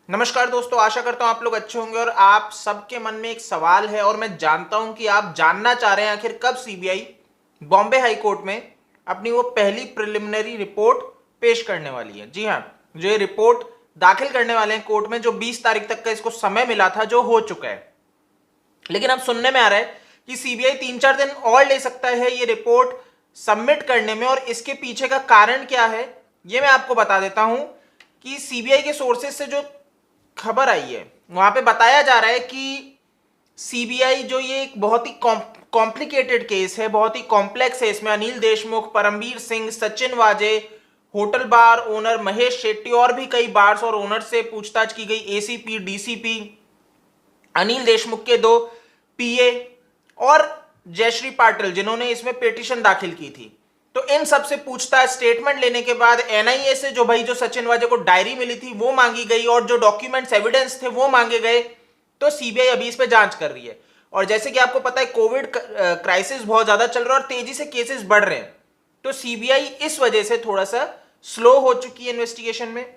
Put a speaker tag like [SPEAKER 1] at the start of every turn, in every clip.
[SPEAKER 1] नमस्कार दोस्तों, आशा करता हूं आप लोग अच्छे होंगे। और आप सबके मन में एक सवाल है और मैं जानता हूं कि आप जानना चाह रहे हैं आखिर कब सीबीआई बॉम्बे हाई कोर्ट में अपनी वो पहली प्रिलिमिनरी रिपोर्ट पेश करने वाली है। जी हां, जो ये रिपोर्ट दाखिल करने वाले हैं कोर्ट में, जो 20 तारीख तक का इसको समय मिला था, जो हो चुका है। लेकिन अब सुनने में आ रहा है कि सीबीआई 3-4 दिन और ले सकता है ये रिपोर्ट सबमिट करने में। और इसके पीछे का कारण क्या है ये मैं आपको बता देता हूं कि सीबीआई के सोर्सेज से जो खबर आई है वहां पे बताया जा रहा है कि सीबीआई जो ये एक बहुत ही कॉम्प्लिकेटेड केस है, बहुत ही कॉम्प्लेक्स है। इसमें अनिल देशमुख, परमबीर सिंह, सचिन वाजे, hotel bar owner Mahesh Shetty और भी कई बार्स और ओनर से पूछताछ की गई। एसीपी, डीसीपी, अनिल देशमुख के 2 पीए और जयश्री पाटिल, जिन्होंने इसमें पिटीशन दाखिल की थी। तो इन सब से पूछताछ, स्टेटमेंट लेने के बाद एनआईए से जो सचिन वाजे को डायरी मिली थी वो मांगी गई और जो डॉक्यूमेंट्स एविडेंस थे वो मांगे गए। तो सीबीआई अभी इस पे जांच कर रही है। और जैसे कि आपको पता है, कोविड क्राइसिस बहुत ज्यादा चल रहा है और तेजी से केसेस बढ़ रहे हैं। तो सीबीआई इस वजह से थोड़ा सा स्लो हो चुकी है इन्वेस्टिगेशन में।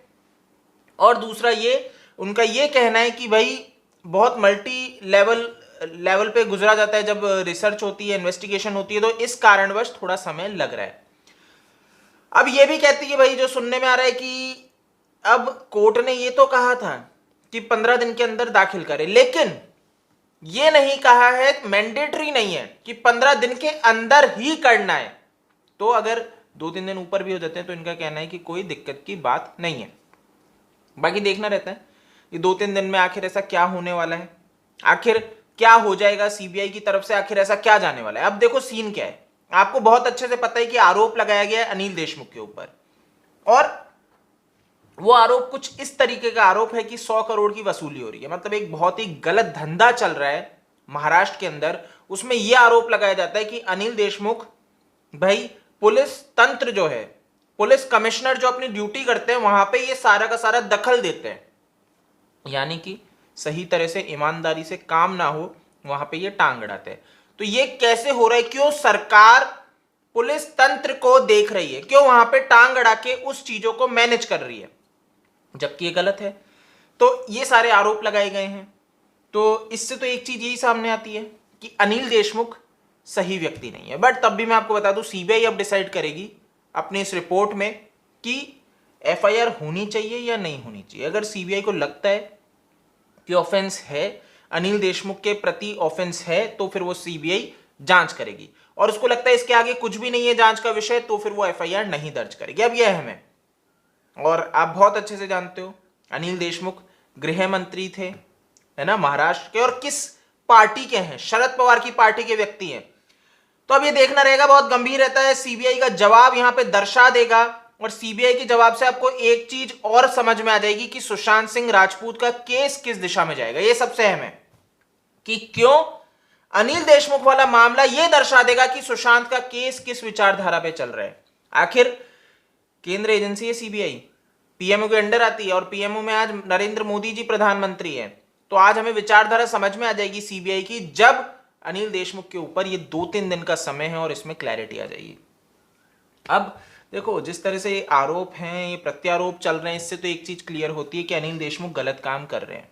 [SPEAKER 1] और दूसरा ये उनका ये कहना है कि भाई बहुत मल्टी लेवल पे गुजरा जाता है जब रिसर्च होती है, इन्वेस्टिगेशन होती है, तो इस कारणवश थोड़ा समय लग रहा है। अब ये भी कहती है भाई, जो सुनने में आ रहा है कि अब कोर्ट ने ये तो कहा था कि 15 दिन के अंदर दाखिल करे, लेकिन ये नहीं कहा है, मैंडेटरी नहीं है कि 15 दिन के अंदर ही करना है। तो अगर 2-3 दिन ऊपर भी हो जाते हैं तो इनका कहना है कि कोई दिक्कत की बात नहीं है। बाकी देखना रहता है ये 2-3 दिन में आखिर ऐसा क्या होने वाला है, आखिर क्या हो जाएगा सीबीआई की तरफ से, आखिर ऐसा क्या जाने वाला है। अब देखो सीन क्या है, आपको बहुत अच्छे से पता है कि आरोप लगाया गया है अनिल देशमुख के ऊपर। और वो आरोप कुछ इस तरीके का आरोप है कि 100 करोड़ की वसूली हो रही है। मतलब एक बहुत ही गलत धंधा चल रहा है महाराष्ट्र के अंदर। उसमें यह आरोप लगाया जाता है कि अनिल देशमुख भाई पुलिस तंत्र जो है, पुलिस कमिश्नर जो अपनी ड्यूटी करते हैं वहां पे ये सारा का सारा दखल देते हैं, यानी कि सही तरह से ईमानदारी से काम ना हो वहां पे ये टांग अड़ाते हैं। तो ये कैसे हो रहा है, क्यों सरकार पुलिस तंत्र को देख रही है, क्यों वहां पे टांग अड़ा के उस चीजों को मैनेज कर रही है, जबकि ये गलत है। तो ये सारे आरोप लगाए गए हैं। तो इससे तो एक चीज यही सामने आती है कि अनिल देशमुख सही व्यक्ति नहीं है। बट तब भी मैं आपको बता दूं, सीबीआई अब डिसाइड करेगी अपनी इस रिपोर्ट में कि एफआईआर होनी चाहिए या नहीं होनी चाहिए। अगर सीबीआई को लगता है कि ऑफेंस है, अनिल देशमुख के प्रति ऑफेंस है, तो फिर वो सीबीआई जांच करेगी। और उसको लगता है इसके आगे कुछ भी नहीं है जांच का विषय, तो फिर वो एफआईआर नहीं दर्ज करेगी। अब यह है, और आप बहुत अच्छे से जानते हो अनिल देशमुख गृह मंत्री थे, है ना, महाराष्ट्र के, और किस पार्टी के हैं, शरद पवार की पार्टी के व्यक्ति हैं। तो अब ये देखना रहेगा, बहुत गंभीर रहता है। सीबीआई का जवाब यहां पे दर्शा देगा। और सीबीआई के जवाब से आपको एक चीज और समझ में आ जाएगी कि सुशांत सिंह राजपूत का केस किस दिशा में जाएगा। ये सबसे अहम है कि क्यों अनिल देशमुख वाला मामला ये दर्शा देगा कि सुशांत का केस किस विचारधारा पे चल रहा है। आखिर केंद्र एजेंसी है सीबीआई, पीएमओ के अंडर आती है, और पीएमओ में आज नरेंद्र मोदी जी प्रधानमंत्री हैं। तो आज हमें विचारधारा समझ में आ जाएगी सीबीआई की, जब अनिल देशमुख के ऊपर ये 2-3 दिन का समय है और इसमें क्लैरिटी आ जाएगी। अब देखो, जिस तरह से ये आरोप हैं, ये प्रत्यारोप चल रहे हैं, इससे तो एक चीज क्लियर होती है कि अनिल देशमुख गलत काम कर रहे हैं।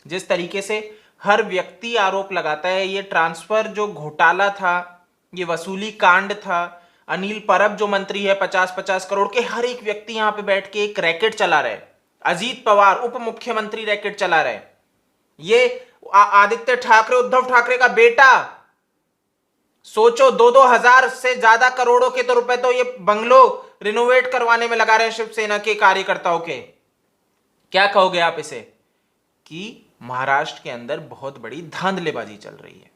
[SPEAKER 1] जिस तरीके से हर व्यक्ति आरोप लगाता है, ये ट्रांसफर जो घोटाला था, ये वसूली कांड था, अनिल परब जो मंत्री है 50-50 करोड़ के, हर एक व्यक्ति यहां पे बैठ के एक रैकेट चला रहे। अजीत पवार उप मुख्यमंत्री रैकेट चला रहे। ये आदित्य ठाकरे, उद्धव ठाकरे का बेटा, सोचो 2-2 हजार से ज्यादा करोड़ों के तो रुपए तो ये बंगलो रिनोवेट करवाने में लगा रहे हैं शिवसेना के कार्यकर्ताओं के। क्या कहोगे आप इसे, कि महाराष्ट्र के अंदर बहुत बड़ी धांधलेबाजी चल रही है,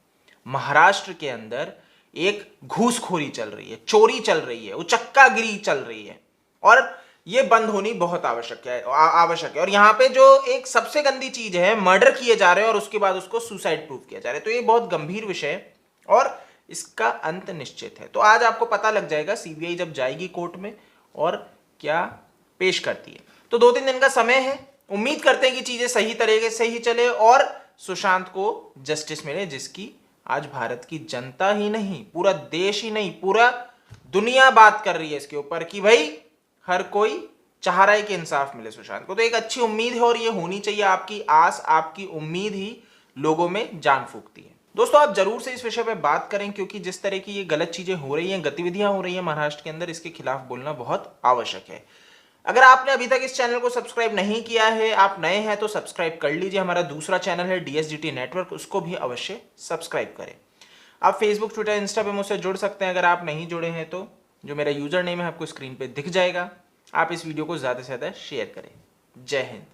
[SPEAKER 1] महाराष्ट्र के अंदर एक घूसखोरी चल रही है, चोरी चल रही है, उचक्कागिरी चल रही है, और ये बंद होनी बहुत आवश्यक है। और यहां पे जो एक सबसे गंदी चीज है, मर्डर किए जा रहे हैं और उसके बाद उसको सुसाइड प्रूफ किया जा रहा है। तो ये बहुत गंभीर विषय है और इसका अंत निश्चित है। तो आज आपको पता लग जाएगा सीबीआई जब जाएगी कोर्ट में और क्या पेश करती है। तो 2-3 दिन का समय है, उम्मीद करते हैं कि चीजें सही तरीके से ही चले और सुशांत को जस्टिस मिले, जिसकी आज भारत की जनता ही नहीं, पूरा देश ही नहीं, पूरा दुनिया बात कर रही है इसके ऊपर कि भाई हर कोई चाह रहा है कि इंसाफ मिले सुशांत को। तो एक अच्छी उम्मीद है और ये होनी चाहिए, आपकी आस आपकी उम्मीद ही लोगों में जान फूंकती है। दोस्तों आप जरूर से इस विषय पे बात करें, क्योंकि जिस तरह की ये गलत चीजें हो रही हैं, गतिविधियां हो रही हैं महाराष्ट्र के अंदर, इसके खिलाफ बोलना बहुत आवश्यक है। अगर आपने अभी तक इस चैनल को सब्सक्राइब नहीं किया है, आप नए हैं तो सब्सक्राइब कर लीजिए। हमारा दूसरा चैनल है DSGT नेटवर्क, उसको भी अवश्य सब्सक्राइब करें। आप फेसबुक, ट्विटर, इंस्टा पे मुझसे जुड़ सकते हैं। अगर आप नहीं जुड़े हैं तो जो मेरा यूजर नेम है आपको स्क्रीन पे दिख जाएगा। आप इस वीडियो को ज्यादा से ज्यादा शेयर करें। जय हिंद।